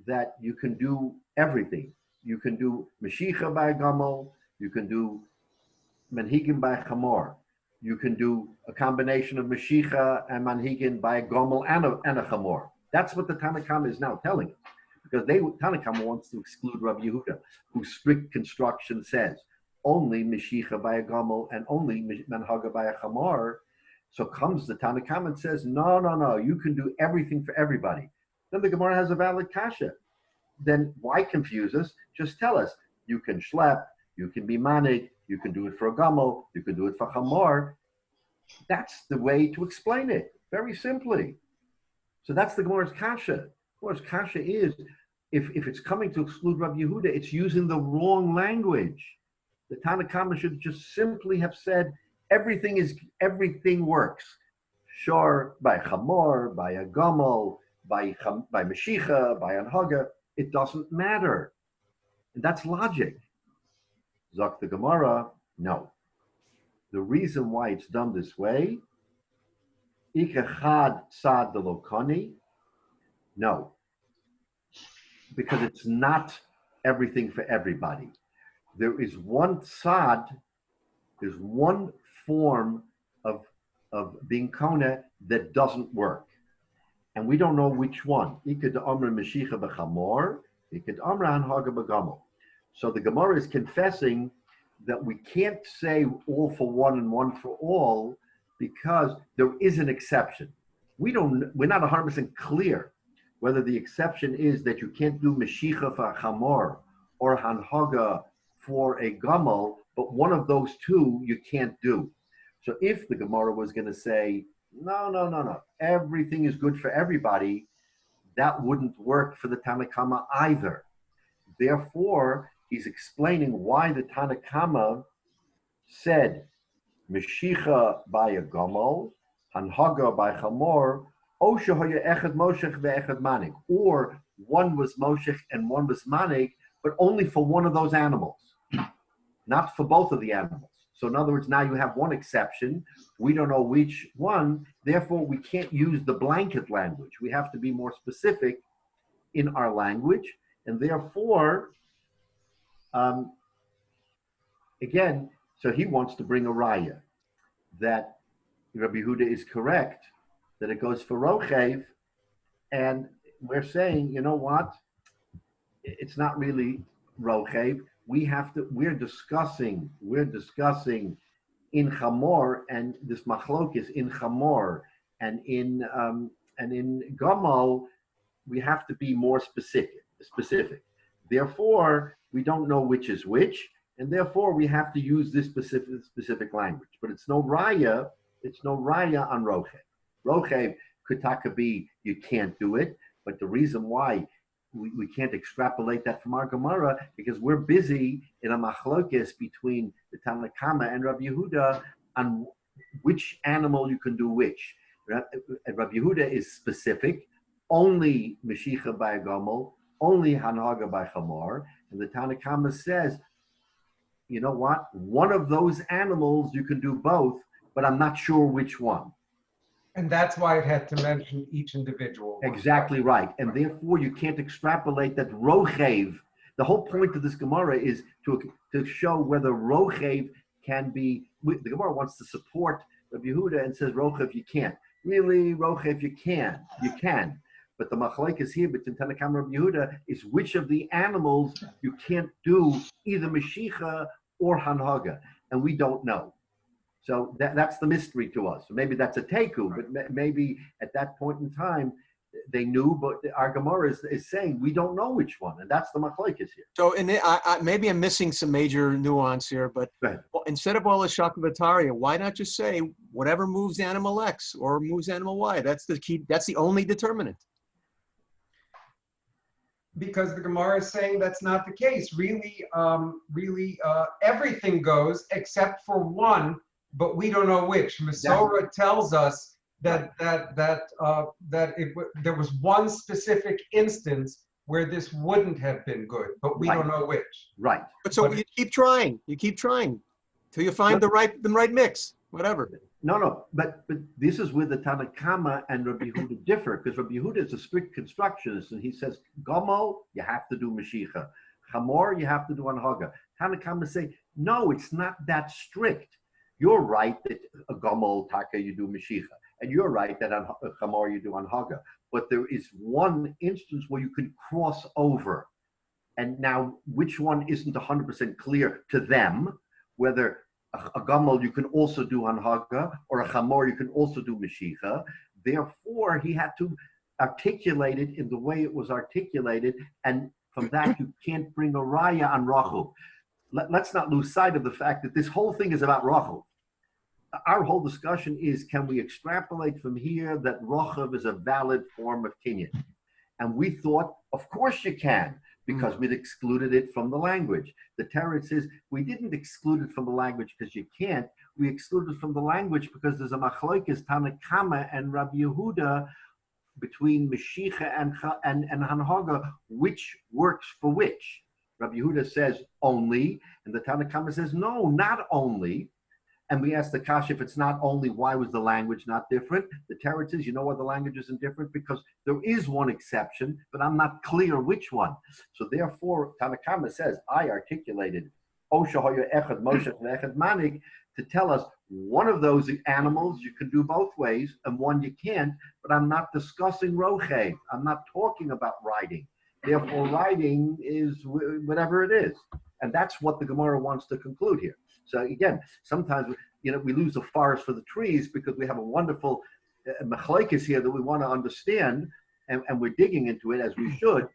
that you can do everything, you can do Meshicha by Gamal, you can do Manhigin by Chamor, you can do a combination of Meshicha and Manhigin by a Gamal and a Chamor. That's what the Tanakama is now telling us, because Tanakama wants to exclude Rabbi Yehuda, whose strict construction says only Meshicha by a Gamal and only Manhaga by a Chamar. So comes the Tanakama and says, no, you can do everything for everybody. Then the Gemara has a valid kasha. Then why confuse us? Just tell us, you can schlep, you can be manig, you can do it for a Gamal, you can do it for Chamar. That's the way to explain it, very simply. So that's the Gemara's kasha. Gemara's kasha is, if it's coming to exclude Rabbi Yehuda, it's using the wrong language. The Tanakama should just simply have said, everything works. Sure, by Chamor, by a Gamal, by Meshicha, by Anhaga, it doesn't matter. And that's logic. Zok the Gemara, no. The reason why it's done this way, Ikechad Sad de Lokani, no. Because it's not everything for everybody. There is one sad, there's one form of being kona that doesn't work. And we don't know which one. So the Gemara is confessing that we can't say all for one and one for all, because there is an exception. We're not 100% clear whether the exception is that you can't do Meshicha for a Chamor or Hanhaga for a Gamal, but one of those two you can't do. So if the Gemara was going to say, no, everything is good for everybody, that wouldn't work for the Tanakama either. Therefore, he's explaining why the Tanakama said Meshicha by a Gamal, Hanhaga by Chamor, or one was Moshech and one was Manik, but only for one of those animals, not for both of the animals. So in other words, now you have one exception. We don't know which one. Therefore, we can't use the blanket language. We have to be more specific in our language. And therefore, again, so he wants to bring a raya that Rabbi Yehuda is correct, that it goes for Rochev. And we're saying, you know what? It's not really Rochev. We're discussing in Chamor, and this machlokes in Chamor and in Gomel, we have to be more specific. Therefore, we don't know which is which, and therefore we have to use this specific language. But it's no raya on Rochev. Rochev could be you can't do it, but the reason why we can't extrapolate that from our Gemara because we're busy in a machlokes between the Tanna Kama and Rabbi Yehuda on which animal you can do which. Rabbi Yehuda is specific, only Meshicha by Gomel, only Hanhaga by Chamor, and the Tanna Kama says, you know what? One of those animals you can do both, but I'm not sure which one. And that's why it had to mention each individual. Exactly right. And therefore, you can't extrapolate that Rochev. The whole point of this Gemara is to show whether Rochev can be. The Gemara wants to support Rabbi Yehuda and says Rochev you can't. Really, Rochev you can. You can. But the machlokes here between Tanna Kama and Rabbi Yehuda is which of the animals you can't do either Meshicha or Hanhaga, and we don't know. So that's the mystery to us. So maybe that's a teku, but maybe at that point in time they knew. But our Gemara is saying we don't know which one, and that's the machlokes here. So, maybe I'm missing some major nuance here, but instead of all the shakavataria, why not just say whatever moves animal X or moves animal Y? That's the key. That's the only determinant. Because the Gemara is saying that's not the case. Really, everything goes except for one. But we don't know which. Masorah tells us that there was one specific instance where this wouldn't have been good, but we don't know which. Right. But you keep trying. You keep trying till you find the right mix. Whatever. No. But this is where the Tanna Kama and Rabbi Yehuda differ, because Rabbi Yehuda is a strict constructionist, and he says Gomel you have to do Meshicha, Chamor you have to do Hanhaga. Tanna Kama say no, it's not that strict. You're right that a Gomel Taka you do Meshicha, and you're right that on Chamor you do Hanhaga. But there is one instance where you can cross over, and now which one isn't 100% clear to them, whether a Gomel you can also do Hanhaga, or a Chamor you can also do Meshicha. Therefore, he had to articulate it in the way it was articulated, and from that you can't bring a raya on Rachel. Let's not lose sight of the fact that this whole thing is about Rachel. Our whole discussion is, can we extrapolate from here that Rochav is a valid form of Kinyan? And we thought, of course you can, because we'd excluded it from the language. The Torah says, we didn't exclude it from the language because you can't. We excluded it from the language because there's a machlokes Tanna Kama and Rabbi Yehuda between Meshicha and Hanhaga, which works for which. Rabbi Yehuda says only, and the Tanna Kama says no, not only. And we asked the Kasha, if it's not only, why was the language not different? The Torah says, you know why the language isn't different? Because there is one exception, but I'm not clear which one. So therefore, Tanna Kama says, I articulated Osha Hoya Echad Moshe Echad Manik to tell us one of those animals you can do both ways, and one you can't, but I'm not discussing Rochev. I'm not talking about riding. Therefore, riding is whatever it is. And that's what the Gemara wants to conclude here. So again, sometimes we lose the forest for the trees because we have a wonderful machlokes here that we want to understand, and we're digging into it as we should.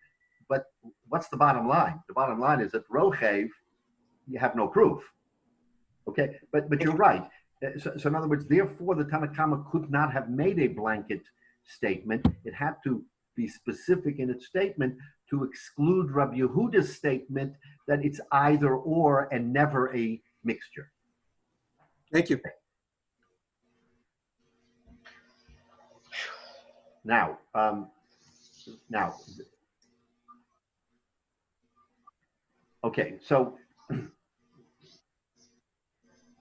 But what's the bottom line? The bottom line is that Rochev, you have no proof. Okay, but you're right. So in other words, therefore, the Tanna Kama could not have made a blanket statement. It had to be specific in its statement to exclude Rabbi Yehuda's statement that it's either or and never a mixture. Thank you. Now, okay, so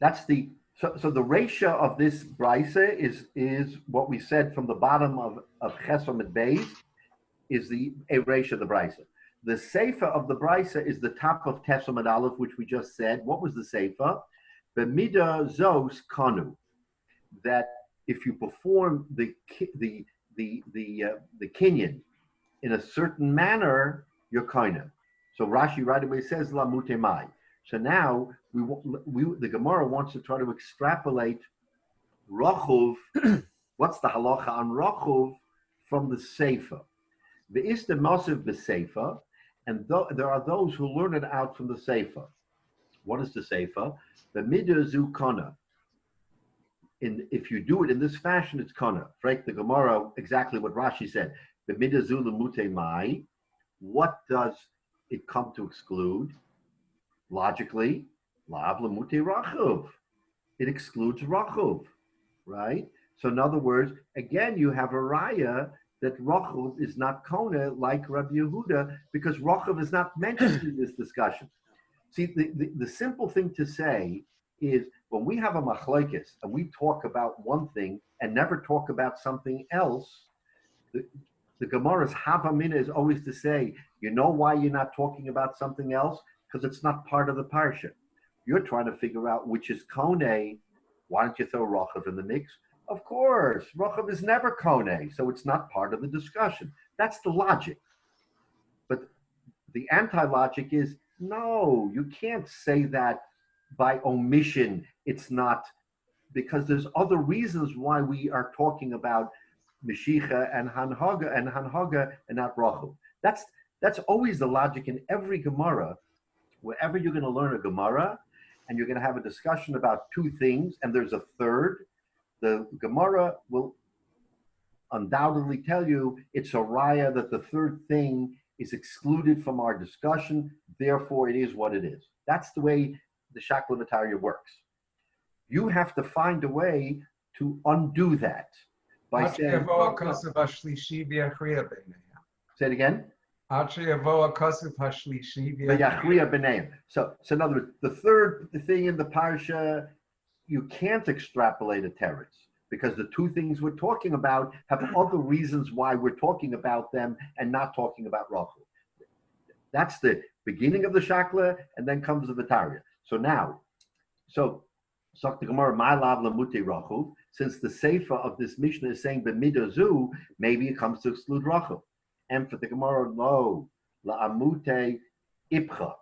that's the the ratio of this brisa is what we said from the bottom of Chesom Beis is a ratio of the brisa. The seifa of the brisa is the top of Tesom Aleph, which we just said. What was the seifa? B'mida zos kanu, that if you perform the kinyan in a certain manner, you're kaina. So Rashi right away says la mutemai. So now the Gemara wants to try to extrapolate Rachuv. What's the halacha on Rachuv from the Sefer? The is the Masiv b'Sefer, and there are those who learn it out from the Sefer. What is the Sefer? The midazu kana. If you do it in this fashion, it's kana. Frank the Gemara, exactly what Rashi said. The midazu lemute mai. What does it come to exclude? Logically, lav lemute rachuv. It excludes rachuv, right? So in other words, again, you have a raya that rachuv is not kona like Rabbi Yehuda because rachuv is not mentioned in this discussion. See, the simple thing to say is when we have a machlokes and we talk about one thing and never talk about something else, the Gemara's havamina is always to say, you know why you're not talking about something else? Because it's not part of the parsha. You're trying to figure out which is kone. Why don't you throw rachav in the mix? Of course, rachav is never kone, so it's not part of the discussion. That's the logic. But the anti-logic is, no, you can't say that by omission. It's not, because there's other reasons why we are talking about Meshicha and Hanhaga and not Rachuv. That's always the logic in every Gemara. Wherever you're going to learn a Gemara and you're going to have a discussion about two things and there's a third, the Gemara will undoubtedly tell you it's a raya that the third thing is excluded from our discussion, therefore it is what it is. That's the way the Shakla V'Tarya works. You have to find a way to undo that by saying, say it again. So in other words, the third thing in the parsha, you can't extrapolate a teretz because the two things we're talking about have other reasons why we're talking about them and not talking about Rachel. That's the beginning of the Shakla, and then comes the V'Tarya. So now, the Gemara, my lav lamute Rachel, since the Sefer of this Mishnah is saying b'midazu, maybe it comes to exclude Rachel. And for the Gemara, no, la'amute ipcha.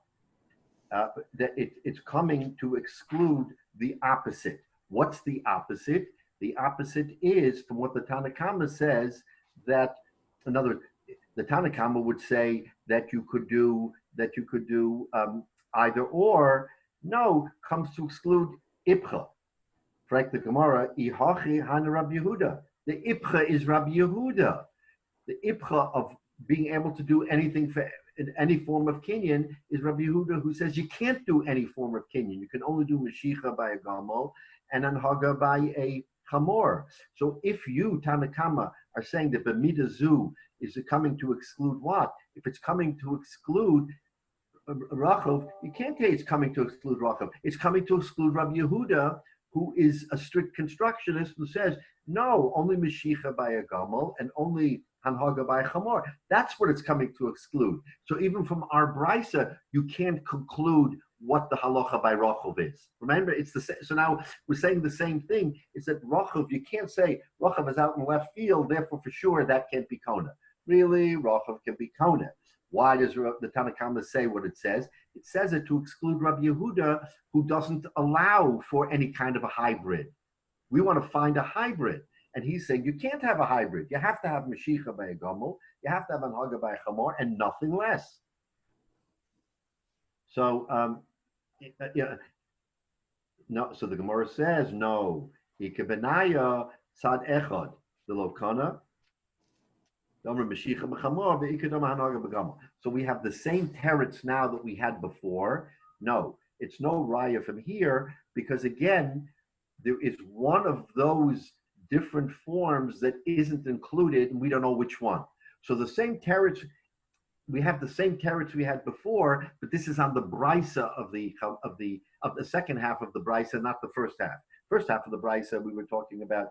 That it's coming to exclude the opposite. What's the opposite? The opposite is, from what the Tanakhama says, that, in other words, the Tanakhama would say that you could do either or. No, comes to exclude ipcha. Correct the Gemara, ihachi hana Rabbi Yehuda. The ipcha is Rabbi Yehuda. The ipcha of being able to do anything in any form of kinyan is Rabbi Yehuda, who says you can't do any form of kinyan. You can only do Mashicha by a gamal and anhaga by a chamor. So if you, Tanakama, are saying that b'midazu is coming to exclude what? If it's coming to exclude Rachel, you can't say it's coming to exclude Rachel. It's coming to exclude Rabbi Yehuda, who is a strict constructionist, who says, no, only Mashicha by a gamal and only Hanhaga by Chamor. That's what it's coming to exclude. So even from our brisa, you can't conclude what the halacha by Rachel is. Remember, it's the same. So now we're saying the same thing. It's that Rachel, you can't say Rachel is out in left field, therefore for sure that can't be Kona. Really, Rachel can be Kona. Why does the Tanakhama say what it says? It says it to exclude Rabbi Yehuda, who doesn't allow for any kind of a hybrid. We want to find a hybrid. And he's saying you can't have a hybrid. You have to have Mashicha by a Gomel, you have to have Anhaga by a Chamor, and nothing less. So, no. So the Gemara says no. Ikebenaya sad echad the lokana. So we have the same teretz now that we had before. No, it's no raya from here because again, there is one of those different forms that isn't included, and we don't know which one. So the same teretz, we have the same teretz we had before, but this is on the brisa of the second half of the brisa, not the first half. First half of the brisa, we were talking about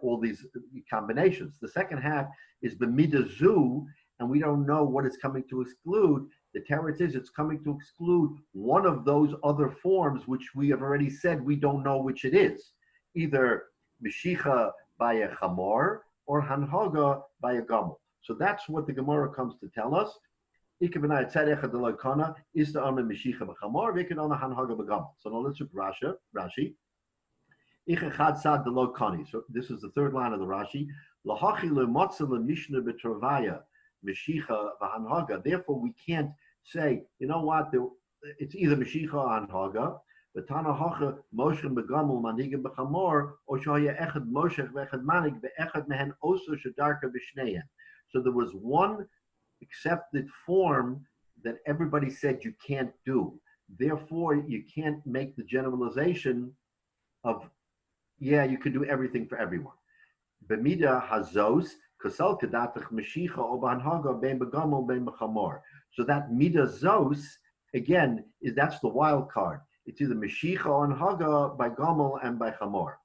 all these combinations. The second half is the midazu, and we don't know what it's coming to exclude. The teretz is it's coming to exclude one of those other forms, which we have already said we don't know which it is. Either Meshicha by a Chamor or Hanhaga by a Gomel. So that's what the Gemara comes to tell us. Ik heb een tzedek de loikana is de arme Mashiach b'chamor. We can only hanhaga b'gamol. So now let's look Rashi. Ich echad sad de loikani. So this is the third line of the Rashi. Lahachi le'motza le'mishna b'travaya Mashiach v'hanhaga. Therefore, we can't say, you know what? It's either Mashiach or hanhaga. V'tana hacha Moshe b'gamol maniga b'chamor, or shaya echad Moshe v'echad manig v'echad mehen oso shadarka b'shneihem. So there was one accepted form that everybody said you can't do. Therefore, you can't make the generalization of, yeah, you can do everything for everyone. B'mida hazos kasal kadatach Mashiach or b'hanhaga ben b'gamol ben b'chamor. So that mida zos again that's the wild card. It's either Mashiach or Hanhaga by Gamel and by Chamor.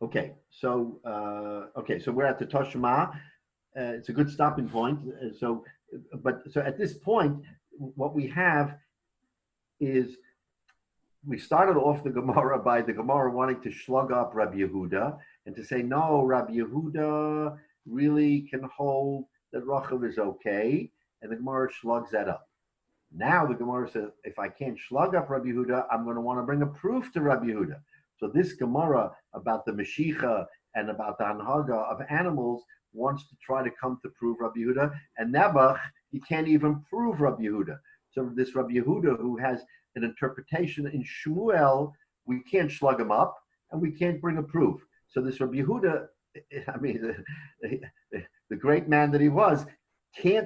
Okay, so we're at the Toshma. It's a good stopping point. So at this point, what we have is we started off the Gemara by the Gemara wanting to slug up Rabbi Yehuda and to say, no, Rabbi Yehuda really can hold that Rachav is okay, and the Gemara slugs that up. Now the Gemara says, if I can't slug up Rabbi Yehuda, I'm going to want to bring a proof to Rabbi Yehuda. So this Gemara about the Mashiach and about the Hanhaga of animals wants to try to come to prove Rabbi Yehuda, and Nebuch, he can't even prove Rabbi Yehuda. So this Rabbi Yehuda, who has an interpretation in Shmuel, we can't slug him up, and we can't bring a proof. So this Rabbi Yehuda, I mean, the great man that he was, he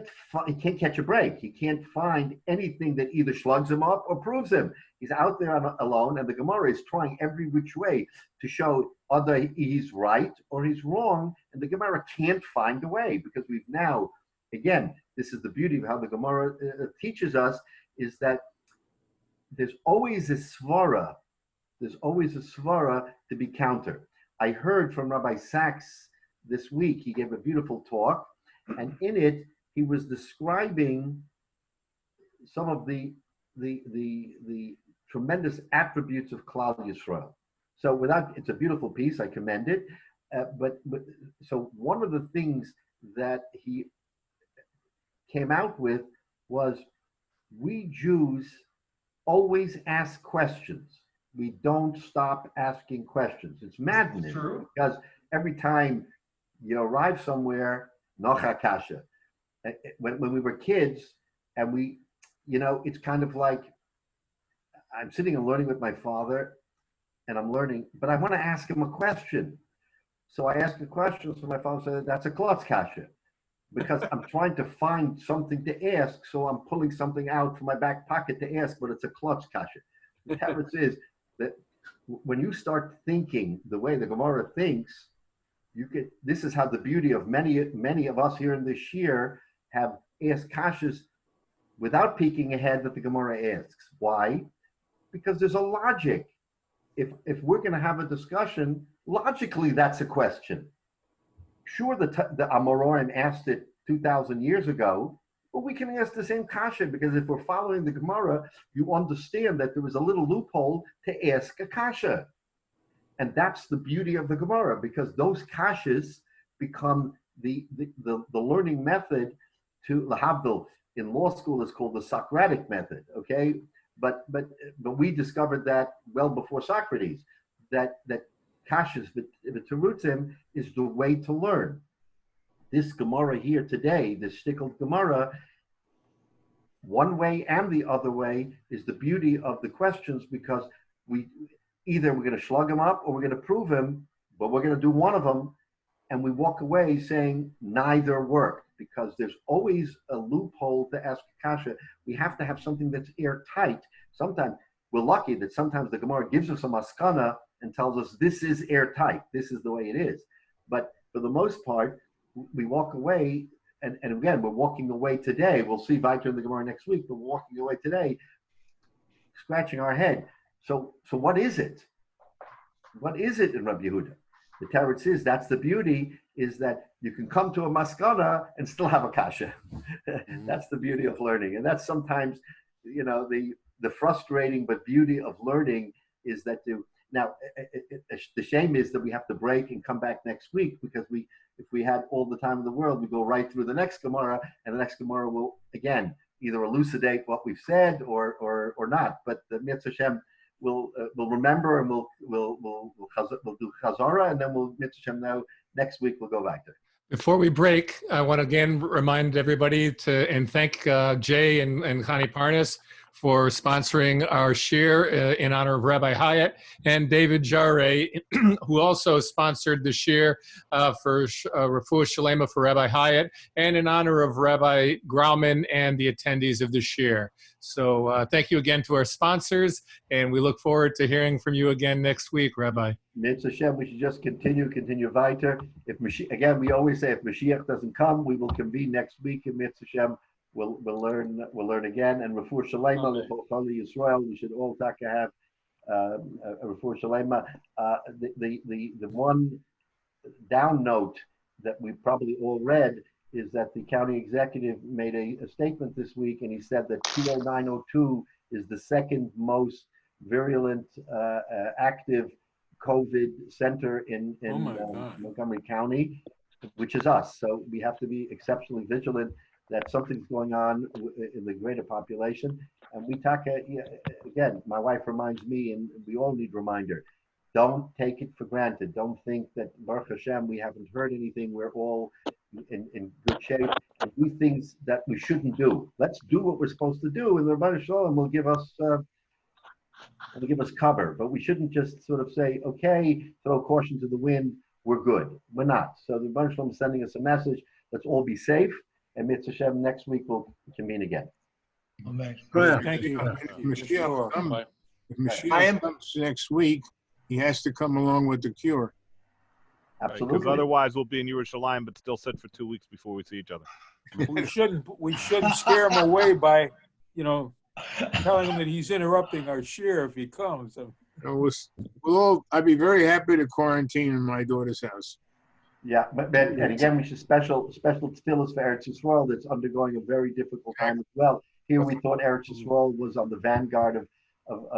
can't catch a break. He can't find anything that either slugs him up or proves him. He's out there alone, and the Gemara is trying every which way to show either he's right or he's wrong, and the Gemara can't find a way, because we've now, again, this is the beauty of how the Gemara teaches us, is that there's always a svara to be countered. I heard from Rabbi Sachs this week. He gave a beautiful talk, and in it he was describing some of the tremendous attributes of Klal Yisrael. So it's a beautiful piece. I commend it. But so one of the things that he came out with was, we Jews always ask questions. We don't stop asking questions. It's maddening because every time you arrive somewhere, Nocha Kasha. When we were kids, and it's kind of like I'm sitting and learning with my father, and I'm learning, but I want to ask him a question. So I ask a question, so my father said, that's a klotz kasha, because I'm trying to find something to ask, so I'm pulling something out from my back pocket to ask, but it's a klotz kasha. The difference is that when you start thinking the way the Gemara thinks, this is how the beauty of many of us here in this Shiur have asked kashas without peeking ahead that the Gemara asks. Why? Because there's a logic. If we're going to have a discussion, logically that's a question. Sure, the Amoraim asked it 2,000 years ago, but we can ask the same kasha, because if we're following the Gemara, you understand that there was a little loophole to ask a kasha. And that's the beauty of the Gemara, because those kashas become the learning method to lahavdil. In law school is called the Socratic method, okay? But we discovered that well before Socrates, that kashas, the terutzim, is the way to learn. This Gemara here today, this shtickled Gemara, one way and the other way is the beauty of the questions, because either we're going to slug him up or we're going to prove him, but we're going to do one of them, and we walk away saying neither worked, because there's always a loophole to ask kasha. We have to have something that's airtight. Sometimes we're lucky that sometimes the Gemara gives us a maskana and tells us this is airtight, this is the way it is. But for the most part, we walk away, and again, we're walking away today. We'll see Vayter in the Gemara next week, but we're walking away today, scratching our head. So what is it? What is it in Rabbi Yehuda? The Tarot says that's the beauty, is that you can come to a maskana and still have a kasha. That's the beauty of learning. And that's sometimes, the frustrating but beauty of learning is that now the shame is that we have to break and come back next week, because if we had all the time in the world, we go right through the next Gemara, and the next Gemara will again either elucidate what we've said or not. But the Mitzvah Hashem will remember, and we'll do Chazara, and then we'll Mitzvah Hashem now next week we'll go back to it. Before we break, I want to again remind everybody and thank Jay and Chani Parnas for sponsoring our shiur in honor of Rabbi Hyatt, and David Jarre, who also sponsored the shiur for Refuah Shalema for Rabbi Hyatt, and in honor of Rabbi Grauman and the attendees of the shiur. So thank you again to our sponsors, and we look forward to hearing from you again next week, Rabbi. Mitzvah Hashem, we should just continue weiter. If again, we always say if Mashiach doesn't come, we will convene next week in Mitzvah Hashem. We'll learn again. And Refuah Shalema, L'Chol Yisrael, we should all have a Refuah Shalema. The one down note that we probably all read is that the county executive made a statement this week, and he said that 20902 is the second most virulent, active COVID center in Montgomery County, which is us. So we have to be exceptionally vigilant that something's going on in the greater population. And we talk, again, my wife reminds me, and we all need reminder, don't take it for granted. Don't think that, Baruch Hashem, we haven't heard anything. We're all in good shape and do things that we shouldn't do. Let's do what we're supposed to do, and the Rebbeinu Shalom will give us cover. But we shouldn't just sort of say, okay, throw caution to the wind, we're good. We're not. So the Rebbeinu Shalom is sending us a message. Let's all be safe. And Mitzvah Hashem, next week we'll convene again. Amen. Thank you. If Mashiach comes next week, he has to come along with the cure. Absolutely. Because otherwise we'll be in Yerushalayim, but still sit for 2 weeks before we see each other. We shouldn't scare him away by, telling him that he's interrupting our shiur if he comes. I'd be very happy to quarantine in my daughter's house. Yeah, but and again, we should special tefillas for Eretz Yisrael that's undergoing a very difficult time as well. Here we thought Eretz Yisrael was on the vanguard of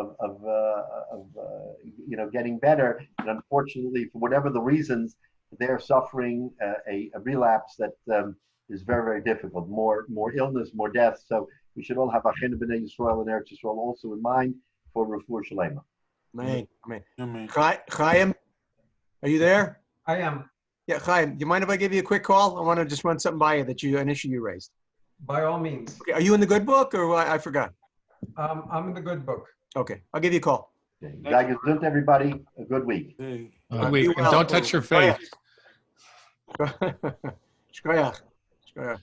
getting better, and unfortunately, for whatever the reasons, they're suffering a relapse that is very, very difficult. More illness, more death. So we should all have Achenu B'nai Yisrael and Eretz Yisrael also in mind for Refuah Shalema. Amen. Chaim, are you there? I am. Yeah, Chaim, do you mind if I give you a quick call? I want to just run something by you an issue you raised. By all means. Okay, are you in the good book or I forgot? I'm in the good book. Okay, I'll give you a call. Okay. Everybody, a good week. Good week. And don't touch your face. Shkoyach. All right.